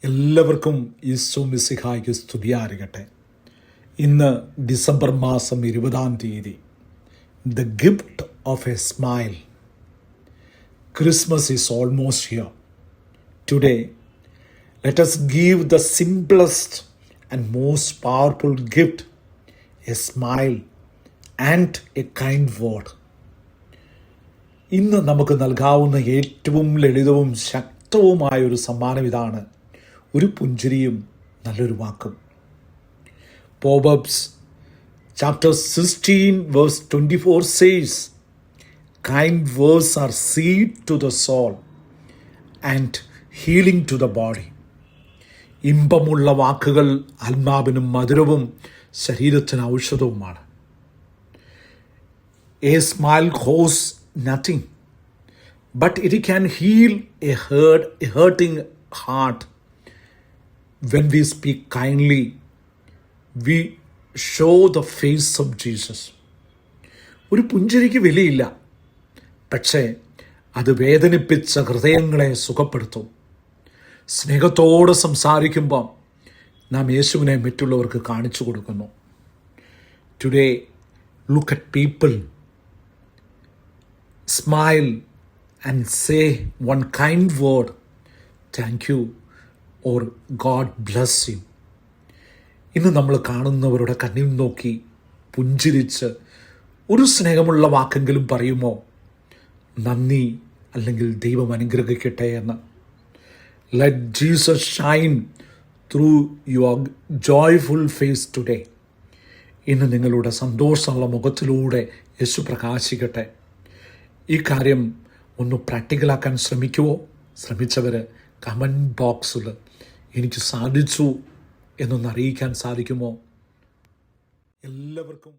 എല്ലാവർക്കും ഈശോ മിശിഹായ്ക്ക് സ്തുതിയായിരിക്കട്ടെ. ഇന്ന് ഡിസംബർ മാസം 20 the gift of A smile. Christmas is almost here. Today let us give the simplest and most powerful gift, a smile and a kind word. ഇന്ന് നമുക്ക് നൽകാവുന്ന ഏറ്റവും ലളിതവും ശക്തവുമായ ഒരു സമ്മാനം ഇതാണ്: ഒരു പുഞ്ചിരിയും നല്ലൊരു വാക്കും. Proverbs chapter 16 verse 24 says, kind words are seed to the soul and healing to the body. ഇമ്പമുള്ള വാക്കുകൾ ആത്മാവിനും മധുരവും ശരീരത്തിന് ഔഷധവുമാണ്. A smile costs nothing, but it can heal a hurting heart. When we speak kindly, we show the face of Jesus. ഒരു പുഞ്ചിരിക്ക് വിലയില്ല, പക്ഷേ അത് വേദനിപ്പിച്ച ഹൃദയങ്ങളെ സുഖപ്പെടുത്തും. സ്നേഹത്തോടെ സംസാരിക്കുമ്പോൾ നാം യേശുവിനെ മറ്റുള്ളവർക്ക് കാണിച്ചു കൊടുക്കുന്നു. Today look at people, smile and say one kind word, thank you or God bless you. ഇന്ന് നമ്മൾ കാണുന്നവരുടെ കണ്ണിൽ നോക്കി പുഞ്ചിരിച്ച് ഒരു സ്നേഹമുള്ള വാക്കെങ്കിലും പറയുമോ? നന്ദി, അല്ലെങ്കിൽ ദൈവം അനുഗ്രഹിക്കട്ടെ എന്ന്. Let Jesus shine through your joyful face today. ഇന്ന് നിങ്ങളുടെ സന്തോഷമുള്ള മുഖത്തിലൂടെ യേശു പ്രകാശിക്കട്ടെ. ഈ കാര്യം ഒന്ന് പ്രാക്ടിക്കലാക്കാൻ ശ്രമിക്കുമോ? ശ്രമിച്ചവർ കമൻറ്റ് ബോക്സിൽ എനിക്ക് സാധിച്ചു എന്നൊന്ന് അറിയിക്കാൻ സാധിക്കുമോ? എല്ലാവർക്കും